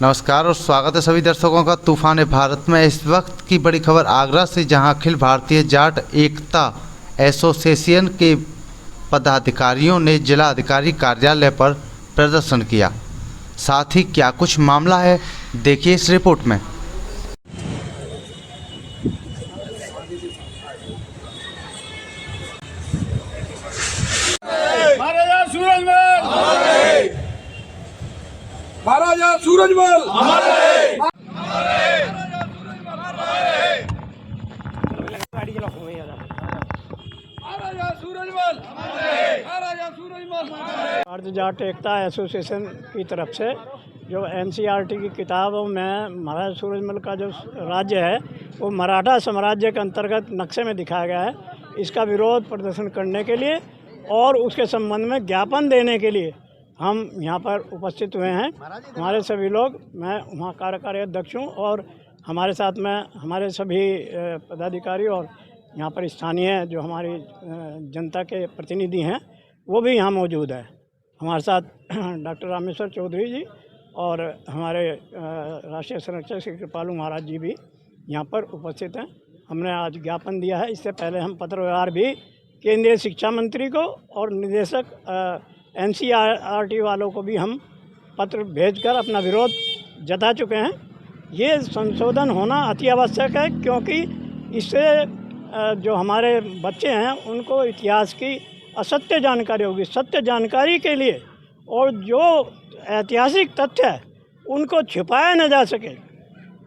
नमस्कार और स्वागत है सभी दर्शकों का तूफान भारत में। इस वक्त की बड़ी खबर आगरा से, जहां अखिल भारतीय जाट एकता एसोसिएशन के पदाधिकारियों ने जिला अधिकारी कार्यालय पर प्रदर्शन किया। साथ ही क्या कुछ मामला है, देखिए इस रिपोर्ट में। महाराजा सूरजमल भारतीय जाट एकता एसोसिएशन की तरफ से जो एनसीईआरटी की किताबों में महाराजा सूरजमल का जो राज्य है वो मराठा साम्राज्य के अंतर्गत नक्शे में दिखाया गया है। इसका विरोध प्रदर्शन करने के लिए और उसके संबंध में ज्ञापन देने के लिए हम यहाँ पर उपस्थित हुए हैं। हमारे सभी लोग, मैं वहाँ कार्यकारी अध्यक्ष हूँ और हमारे साथ में हमारे सभी पदाधिकारी और यहाँ पर स्थानीय जो हमारी जनता के प्रतिनिधि हैं वो भी यहाँ मौजूद है। हमारे साथ डॉक्टर रामेश्वर चौधरी जी और हमारे राष्ट्रीय संरक्षक श्री कृपालू महाराज जी भी यहाँ पर उपस्थित हैं। हमने आज ज्ञापन दिया है। इससे पहले हम पत्र व्यवहार भी केंद्रीय शिक्षा मंत्री को और निदेशक एनसीईआरटी वालों को भी हम पत्र भेजकर अपना विरोध जता चुके हैं। ये संशोधन होना अति आवश्यक है, क्योंकि इससे जो हमारे बच्चे हैं उनको इतिहास की असत्य जानकारी होगी। सत्य जानकारी के लिए और जो ऐतिहासिक तथ्य है उनको छिपाया न जा सके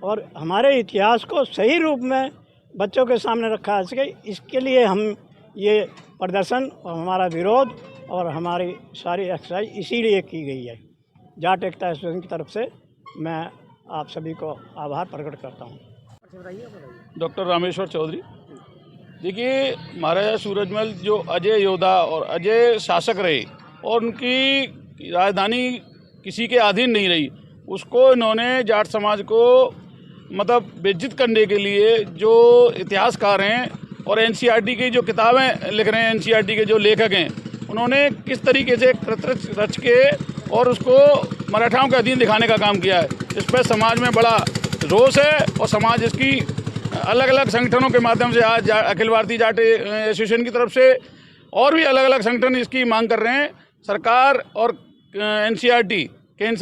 और हमारे इतिहास को सही रूप में बच्चों के सामने रखा जा सके, इसके लिए हम ये प्रदर्शन और हमारा विरोध और हमारी सारी एक्सरसाइज इसीलिए की गई है। जाट एकता एसोसिएशन की तरफ से मैं आप सभी को आभार प्रकट करता हूँ। डॉक्टर रामेश्वर चौधरी। देखिए, महाराजा सूरजमल जो अजय योद्धा और अजय शासक रहे और उनकी राजधानी किसी के अधीन नहीं रही, उसको इन्होंने जाट समाज को मतलब बेइज्जत करने के लिए जो इतिहासकार हैं और एनसीईआरटी की जो किताबें लिख रहे हैं, एनसीईआरटी के जो लेखक हैं, उन्होंने किस तरीके से कृत्रिम रच के और उसको मराठाओं के अधीन दिखाने का काम किया है। इस पर समाज में बड़ा रोष है और समाज इसकी अलग अलग संगठनों के माध्यम से आज अखिल भारतीय जाट एसोसिएशन की तरफ से और भी अलग अलग संगठन इसकी मांग कर रहे हैं। सरकार और एनसीईआरटी केंद्र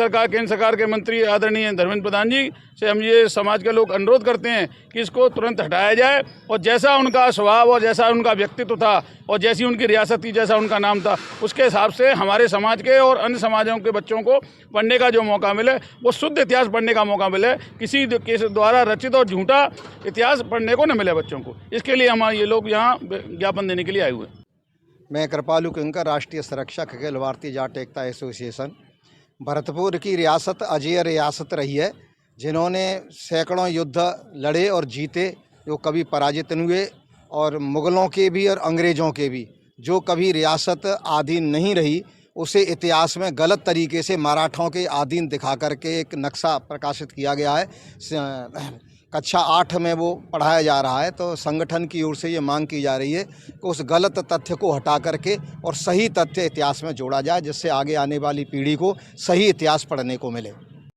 सरकार के मंत्री आदरणीय धर्मेंद्र प्रधान जी से हम ये समाज के लोग अनुरोध करते हैं कि इसको तुरंत हटाया जाए और जैसा उनका स्वभाव और जैसा उनका व्यक्तित्व था और जैसी उनकी रियासत थी, जैसा उनका नाम था, उसके हिसाब से हमारे समाज के और अन्य समाजों के बच्चों को पढ़ने का जो मौका मिले वो शुद्ध इतिहास पढ़ने का मौका मिले, किसी के द्वारा रचित और झूठा इतिहास पढ़ने को न मिले बच्चों को। इसके लिए हमारे ये लोग यहाँ ज्ञापन देने के लिए आए हुए हैं। मैं कृपालू किंकर, राष्ट्रीय संरक्षक अखिल भारतीय जाट एकता एसोसिएशन। भरतपुर की रियासत अजेय रियासत रही है, जिन्होंने सैकड़ों युद्ध लड़े और जीते, जो कभी पराजित नहीं हुए, और मुग़लों के भी और अंग्रेज़ों के भी। जो कभी रियासत आधीन नहीं रही उसे इतिहास में गलत तरीके से मराठों के अधीन दिखा करके एक नक्शा प्रकाशित किया गया है। कक्षा 8 में वो पढ़ाया जा रहा है। तो संगठन की ओर से ये मांग की जा रही है कि उस गलत तथ्य को हटा करके और सही तथ्य इतिहास में जोड़ा जाए, जिससे आगे आने वाली पीढ़ी को सही इतिहास पढ़ने को मिले।